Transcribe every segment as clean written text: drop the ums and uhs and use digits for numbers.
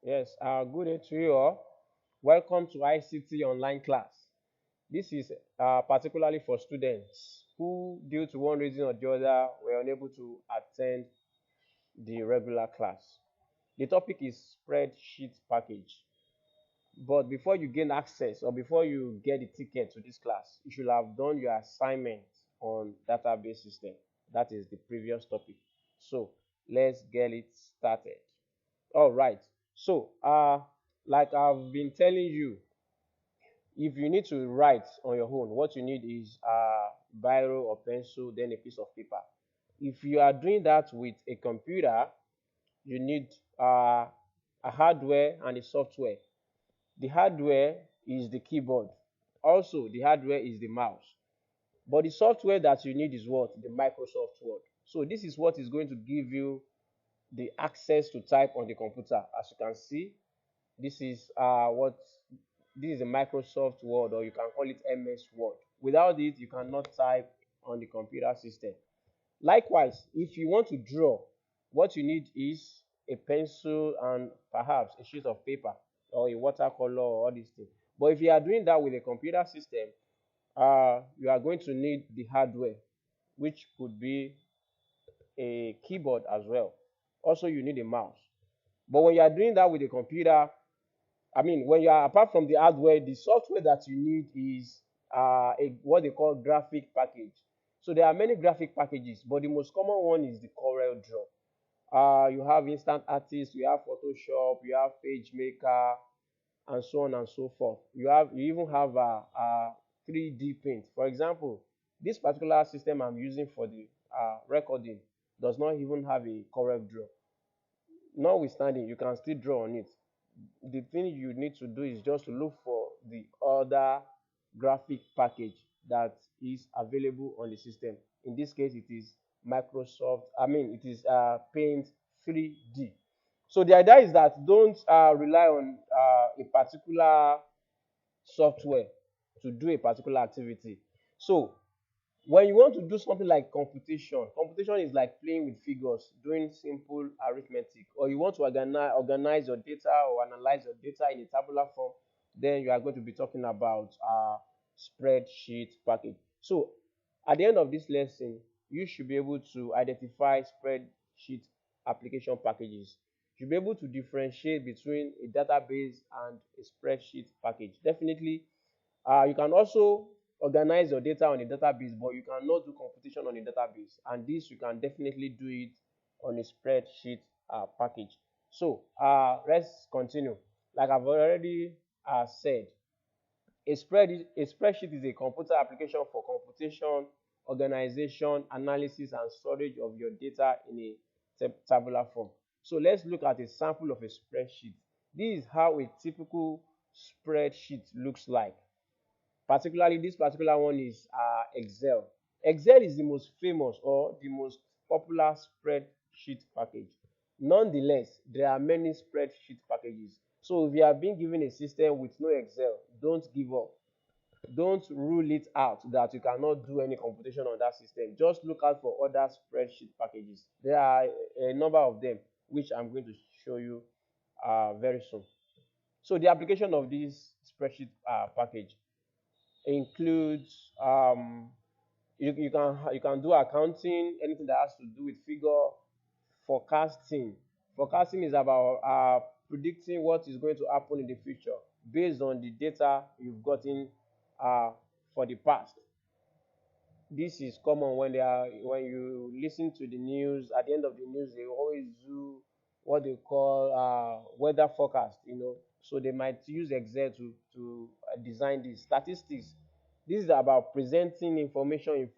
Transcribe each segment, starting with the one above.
Yes, good day to you all. Welcome to ICT online class. This is particularly for students who, due to one reason or the other, were unable to attend the regular class. The topic is spreadsheet package. But before you gain access or before you get the ticket to this class, you should have done your assignment on database system. That is the previous topic. So let's get it started. All right. So, like I've been telling you, if you need to write on your own, what you need is a biro or pencil, then a piece of paper. If you are doing that with a computer, you need a hardware and a software. The hardware is the keyboard. Also, the hardware is the mouse. But the software that you need is what? The Microsoft Word. So this is what is going to give you the access to type on the computer. As you can see, this is this is a Microsoft Word, or you can call it MS Word. Without it, you cannot type on the computer system. Likewise, if you want to draw, what you need is a pencil and perhaps a sheet of paper or a watercolor or all these things. But if you are doing that with a computer system, you are going to need the hardware, which could be a keyboard as well. Also, you need a mouse. But when you are doing that with a computer, when you are apart from the hardware, the software that you need is what they call graphic package. So there are many graphic packages, but the most common one is the Corel Draw. You have Instant Artist, you have Photoshop, you have PageMaker, and so on and so forth. You even have a 3D Paint. For example, this particular system I'm using for the recording does not even have a Corel Draw. Notwithstanding, you can still draw on it. The thing you need to do is just to look for the other graphic package that is available on the system. In this case, it is it is Paint 3D. So the idea is that don't rely on a particular software to do a particular activity. So when you want to do something like computation is like playing with figures, doing simple arithmetic, or you want to organize your data or analyze your data in a tabular form, then you are going to be talking about spreadsheet package. So at the end of this lesson, you should be able to identify spreadsheet application packages. You should be able to differentiate between a database and a spreadsheet package. Definitely, you can also organize your data on a database, but you cannot do computation on a database. And this, you can definitely do it on a spreadsheet package. So let's continue. Like I've already said, a spreadsheet is a computer application for computation, organization, analysis, and storage of your data in a tabular form. So let's look at a sample of a spreadsheet. This is how a typical spreadsheet looks like. Particularly, this particular one is Excel. Excel is the most famous or the most popular spreadsheet package. Nonetheless, there are many spreadsheet packages. So if you are being given a system with no Excel, don't give up. Don't rule it out that you cannot do any computation on that system. Just look out for other spreadsheet packages. There are a number of them, which I'm going to show you very soon. So the application of this spreadsheet package includes you can do accounting, anything that has to do with figure. Forecasting is about predicting what is going to happen in the future based on the data you've gotten uh, for the past. This is common when you listen to the news. At the end of the news, they always do what they call weather forecast, so they might use Excel to design these statistics. This is about presenting information in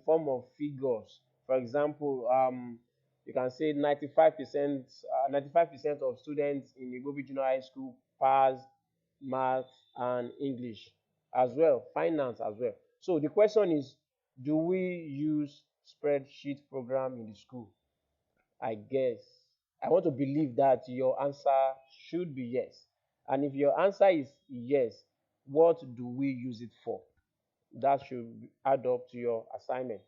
form of figures. For example, you can say 95% of students in Igbobi Junior High School pass math and English as well, finance as well. So the question is, do we use spreadsheet program in the school? I guess. I want to believe that your answer should be yes. And if your answer is yes, what do we use it for? That should add up to your assignment.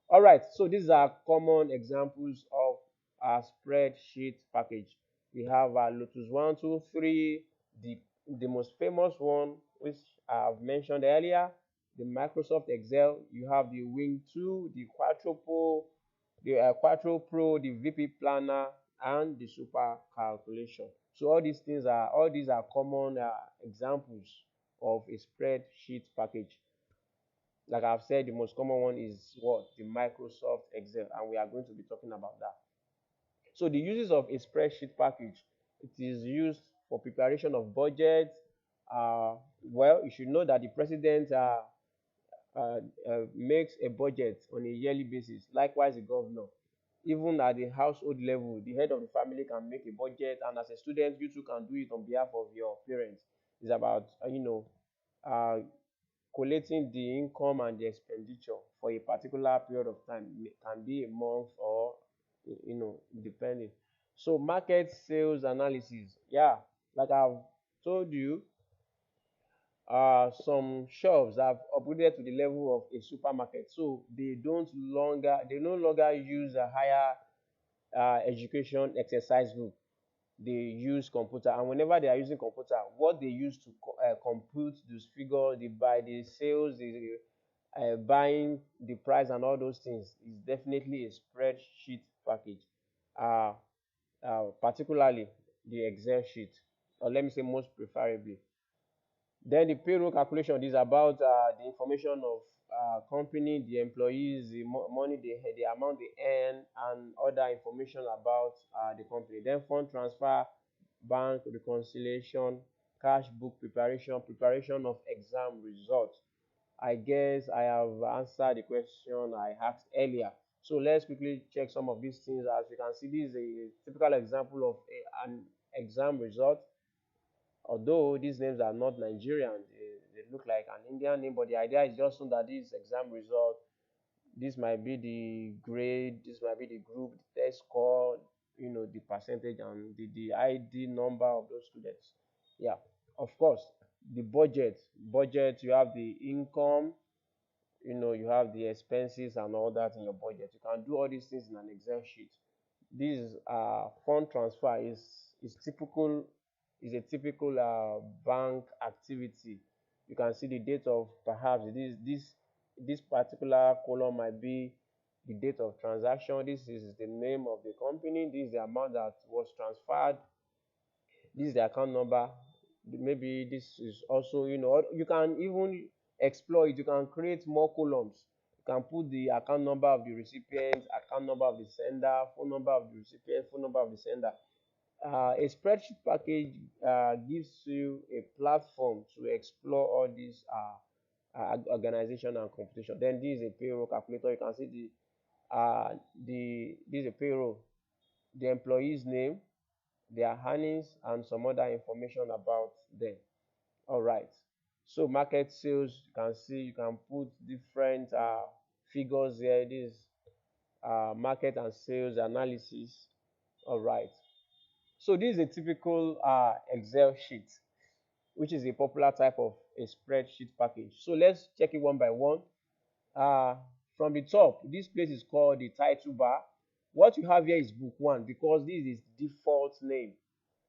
All right, so these are common examples of a spreadsheet package. We have Lotus 1, 2, 3, the most famous one, which I've mentioned earlier, the Microsoft Excel. You have the Wing 2, the Quattro Pro, the VP Planner, and the Super Calculation. So all these are common examples of a spreadsheet package. Like I've said, the most common one is what? The Microsoft Excel, and we are going to be talking about that. So the uses of a spreadsheet package, it is used for preparation of budget. Well, you should know that the president makes a budget on a yearly basis. Likewise, the governor. Even at the household level, the head of the family can make a budget, and as a student, you too can do it on behalf of your parents. It's about uh, collating the income and the expenditure for a particular period of time. It can be a month or depending. So market sales analysis, yeah, like I've told you, some shops have upgraded to the level of a supermarket, so they no longer use a higher education exercise book. They use computer, and whenever they are using computer, what they use to compute those figures, they buy the sales, the buying, the price, and all those things is definitely a spreadsheet package. uh, Particularly the Excel sheet, or let me say most preferably. Then the payroll calculation is about the information of company, the employees, money the amount they earn, and other information about the company. Then fund transfer, bank reconciliation, cash book preparation, preparation of exam results. I guess I have answered the question I asked earlier. So let's quickly check some of these things. As you can see, this is a typical example of an exam result. Although these names are not Nigerian, they look like an Indian name, but the idea is just so that this exam result, this might be the grade, this might be the group, the test score, the percentage, and the ID number of those students. Yeah, of course, the budget, you have the income, you have the expenses and all that in your budget. You can do all these things in an Excel sheet. This fund transfer is a typical bank activity. You can see the date of, perhaps this particular column might be the date of transaction. This is the name of the company. This is the amount that was transferred. This is the account number. Maybe this is also, you can even explore it. You can create more columns. You can put the account number of the recipient, account number of the sender, phone number of the recipient, phone number of the sender. A spreadsheet package gives you a platform to explore all these organization and computation. Then this is a payroll calculator. You can see this is a payroll, the employee's name, their earnings, and some other information about them. All right. So market sales, you can see, you can put different figures here. This market and sales analysis. All right. So this is a typical Excel sheet, which is a popular type of a spreadsheet package. So let's check it one by one. Uh, from the top, this place is called the title bar. What you have here is book one, because this is default name.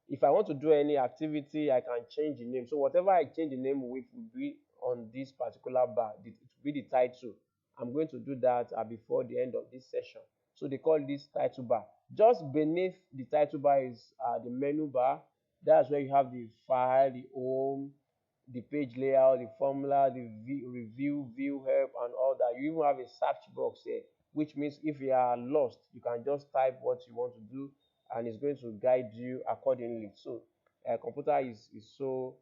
If I want to do any activity, I can change the name. So whatever I change the name with will be on this particular bar. It will be the title. I'm going to do that before the end of this session. So they call this title bar. Just beneath the title bar is the menu bar. That's where you have the file, the home, the page layout, the formula, the review, view, help, and all that. You even have a search box here, which means if you are lost, you can just type what you want to do, and it's going to guide you accordingly. So computer is so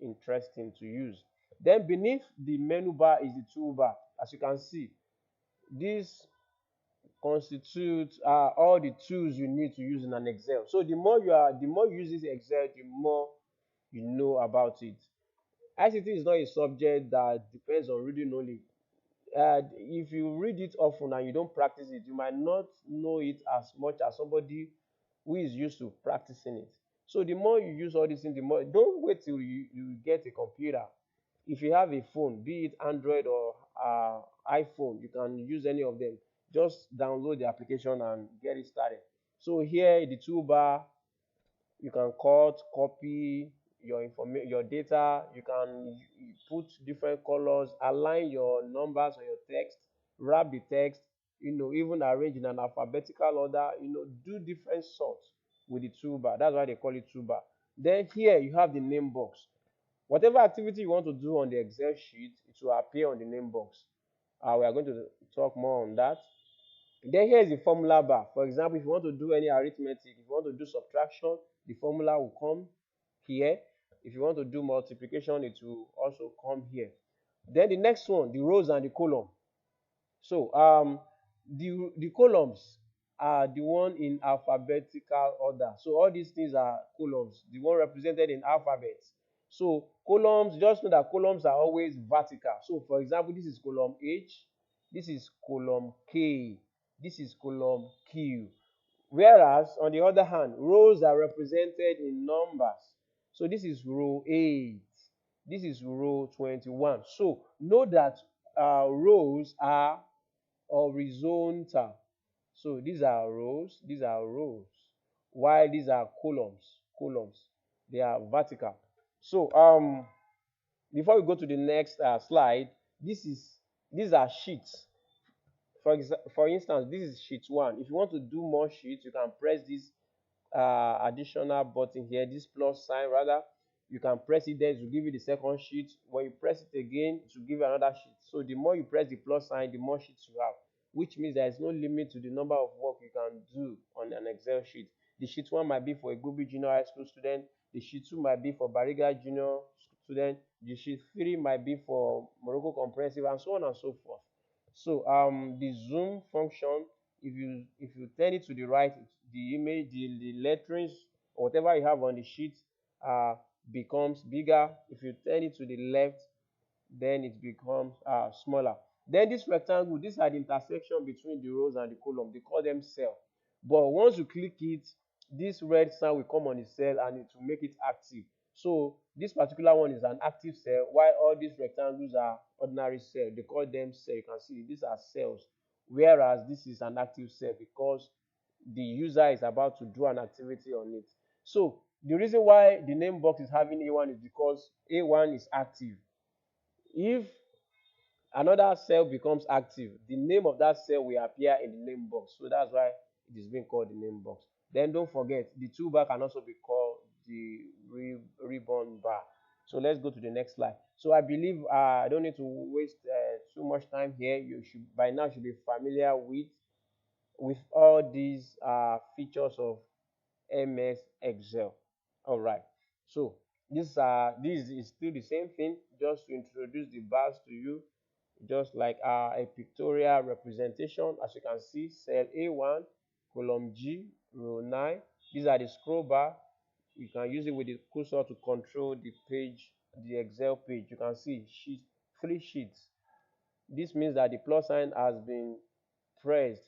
interesting to use. Then beneath the menu bar is the toolbar. As you can see, this constitutes all the tools you need to use in an Excel. So the more you use this Excel, the more you know about it. ICT is not a subject that depends on reading only. If you read it often and you don't practice it, you might not know it as much as somebody who is used to practicing it. So the more you use all these things, the more, don't wait till you get a computer. If you have a phone, be it Android or iPhone, you can use any of them. Just download the application and get it started. So here the toolbar, You can cut, copy your data. You can put different colors, align your numbers or your text, wrap the text, even arrange in an alphabetical order, do different sorts with the toolbar. That's why they call it toolbar. Then here you have the name box. Whatever activity you want to do on the Excel sheet, it will appear on the name box. We are going to talk more on that. Then here is the formula bar. For example, if you want to do any arithmetic, if you want to do subtraction, the formula will come here. If you want to do multiplication, it will also come here. Then the next one, the rows and the column. So the columns are the one in alphabetical order. So all these things are columns, the one represented in alphabets. So columns, just know that columns are always vertical. So for example, this is column H, this is column K, this is column Q. Whereas on the other hand, rows are represented in numbers. So this is row 8, this is row 21. So know that rows are horizontal. So these are rows, while these are columns. They are vertical. So before we go to the next slide, these are sheets. For instance, this is sheet 1. If you want to do more sheets, you can press this additional button here, this plus sign rather. You can press it, then it will give you the second sheet. When you press it again, it will give you another sheet. So the more you press the plus sign, the more sheets you have, which means there is no limit to the number of work you can do on an Excel sheet. The sheet 1 might be for a Gobi Junior High School student. The sheet 2 might be for Bariga Junior student. The sheet 3 might be for Morocco Comprehensive, and so on and so forth. So the zoom function, if you turn it to the right, the image, the letterings, or whatever you have on the sheet becomes bigger. If you turn it to the left, then it becomes smaller. Then this rectangle, these are the intersection between the rows and the column. They call them cell. But once you click it, this red sign will come on the cell and it will make it active. So this particular one is an active cell, while all these rectangles are ordinary cell. They call them cell. You can see these are cells, whereas this is an active cell because the user is about to do an activity on it. So the reason why the name box is having A1 is because A1 is active. If another cell becomes active, the name of that cell will appear in the name box. So that's why it is being called the name box. Then don't forget, the toolbar can also be called the ribbon bar. So let's go to the next slide. So I believe I don't need to waste too much time here. You should by now should be familiar with all these features of MS Excel. All right. So this is still the same thing. Just to introduce the bars to you, just like a pictorial representation. As you can see, cell A1, column G, row 9. These are the scroll bar. You can use it with the cursor to control the page, the Excel page. You can see 3 sheets. This means that the plus sign has been pressed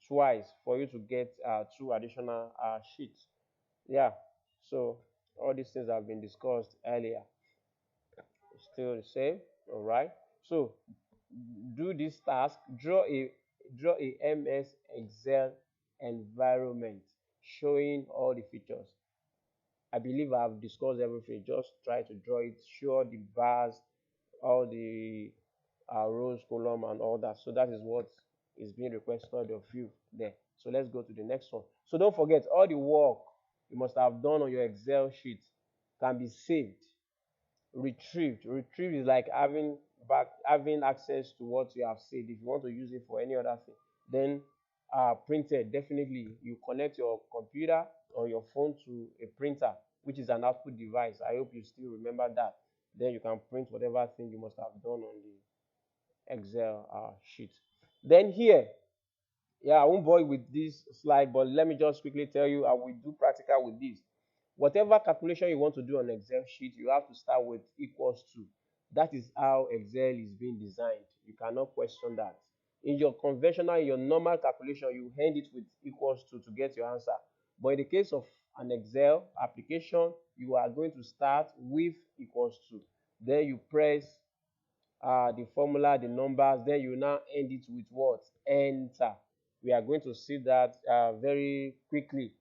twice for you to get 2 additional sheets. Yeah, so all these things have been discussed earlier. Still the same. All right, so do this task. Draw a MS Excel environment showing all the features. I believe I've discussed everything. Just try to draw it, show the bars, all the rows, column, and all that. So that is what is being requested of you there. So let's go to the next one. So don't forget, all the work you must have done on your Excel sheet can be saved, retrieved. Retrieved is like having access to what you have saved. If you want to use it for any other thing, then printed, definitely you connect your computer or your phone to a printer, which is an output device. I hope you still remember that. Then you can print whatever thing you must have done on the Excel sheet. Then here, yeah, I won't bore you with this slide, but let me just quickly tell you, I will do practical with this. Whatever calculation you want to do on Excel sheet, you have to start with equals to. That is how Excel is being designed. You cannot question that. In your conventional, in your normal calculation, you end it with equals to get your answer. But in the case of an Excel application, you are going to start with equals to. Then you press the formula, the numbers, then you now end it with what? Enter. We are going to see that very quickly.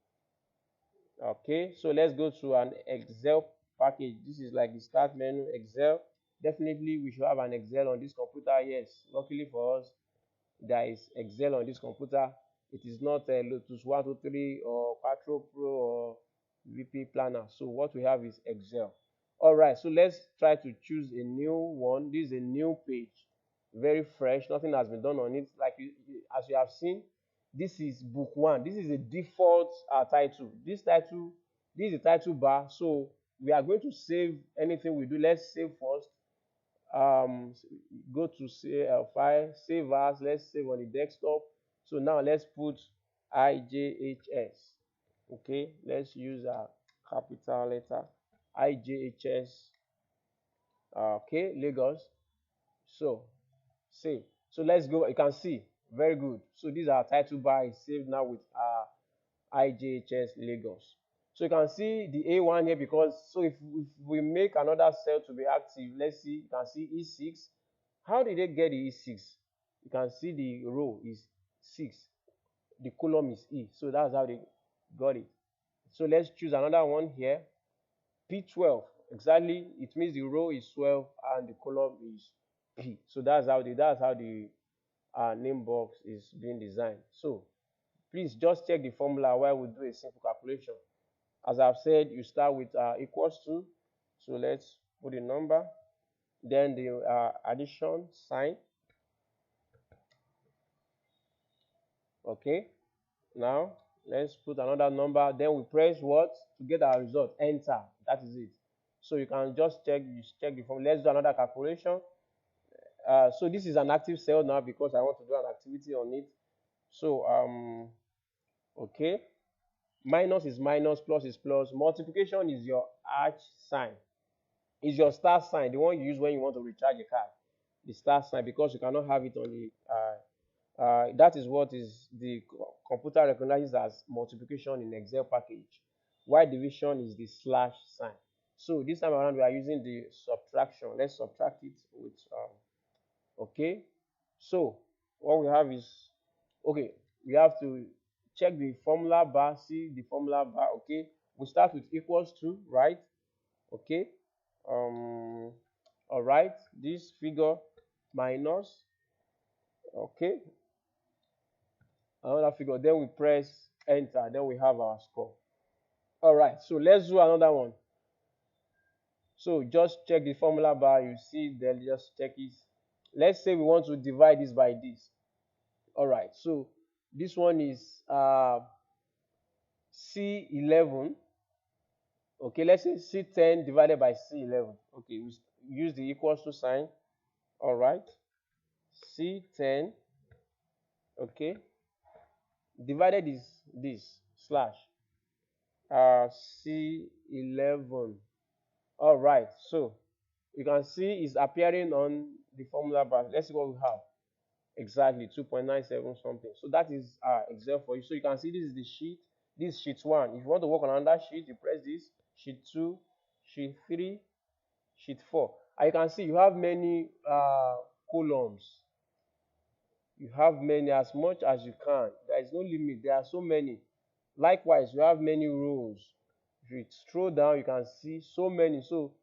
Okay, so let's go to an Excel package. This is like the start menu. Excel. Definitely we should have an Excel on this computer. Yes, luckily for us, there is Excel on this computer. It is not a Lotus 123 or Quattro Pro or VP Planner. So what we have is Excel. All right, so let's try to choose a new one. This is a new page, very fresh. Nothing has been done on it. Like as you have seen, this is book one. This is a default title. This is the title bar. So we are going to save anything we do. Let's save first. um Go to file, save as. Let's save on the desktop. So now let's put I.J.H.S. Okay, let's use a capital letter I.J.H.S. Okay, Lagos. So save. So let's go. You can see, very good. So these are title bar is saved now with I.J.H.S. Lagos. So you can see the A1 here, because so if we make another cell to be active, let's see, you can see E6. How did they get the E6? You can see the row is 6, the column is E. So that's how they got it. So let's choose another one here, P12. Exactly, it means the row is 12 and the column is P. So that's how the name box is being designed. So please just check the formula while we do a simple calculation. As I've said, you start with equals to. So let's put a number, then the addition sign. Okay, now let's put another number, then we press what to get our result, enter. That is it. So you can just check the formula. Let's do another calculation. So this is an active cell now because I want to do an activity on it. So okay, minus is minus, plus is plus, multiplication is your H sign, is your star sign, the one you use when you want to recharge a card, the star sign, because you cannot have it on the that is what is the computer recognizes as multiplication in Excel package, while division is the slash sign. So this time around we are using the subtraction. Let's subtract it with okay. So what we have is, okay, we have to check the formula bar, see the formula bar. Okay, we start with equals to, right? Okay, all right, this figure minus, okay, another figure, then we press enter, then we have our score. All right, so let's do another one. So just check the formula bar, you see, then just check it. Let's say we want to divide this by this. All right, so this one is C11. Okay, let's say C10 divided by C11. Okay, we use the equals to sign. All right, C10, okay, divided is this slash C11. All right, so you can see it's appearing on the formula bar. Let's see what we have. Exactly 2.97 something. So that is Excel for you. So you can see this is the sheet. This is sheet 1. If you want to work on another sheet, you press this. Sheet 2, sheet 3, sheet 4. And you can see you have many columns. You have many, as much as you can. There is no limit. There are so many. Likewise, you have many rows. If you scroll down, you can see so many. So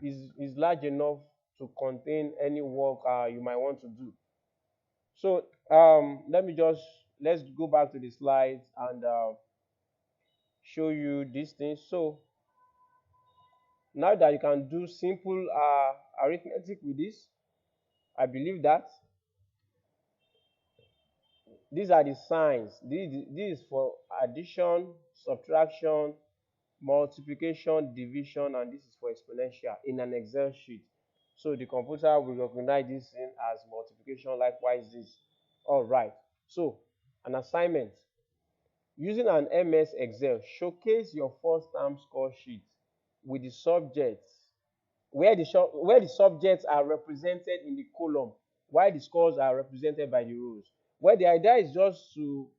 it's large enough to contain any work you might want to do. So let's go back to the slides and show you these things. So now that you can do simple arithmetic with this, I believe that these are the signs. This is for addition, subtraction, multiplication, division, and this is for exponential in an Excel sheet. So the computer will recognize this thing as multiplication, likewise this. All right. So an assignment. Using an MS Excel, showcase your first term score sheet with the subjects, where the subjects are represented in the column, while the scores are represented by the rows. Well, the idea is just to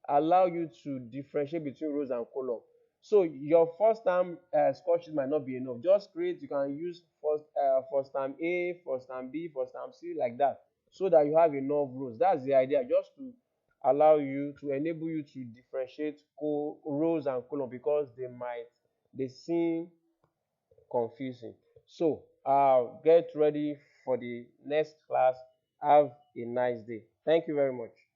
allow you to differentiate between rows and column. So your first term score sheet might not be enough. Just create, you can use first term A, first term B, first term C, like that, so that you have enough rows. That's the idea, just to allow you to enable you to differentiate rows and column, because they seem confusing. So get ready for the next class. Have a nice day. Thank you very much.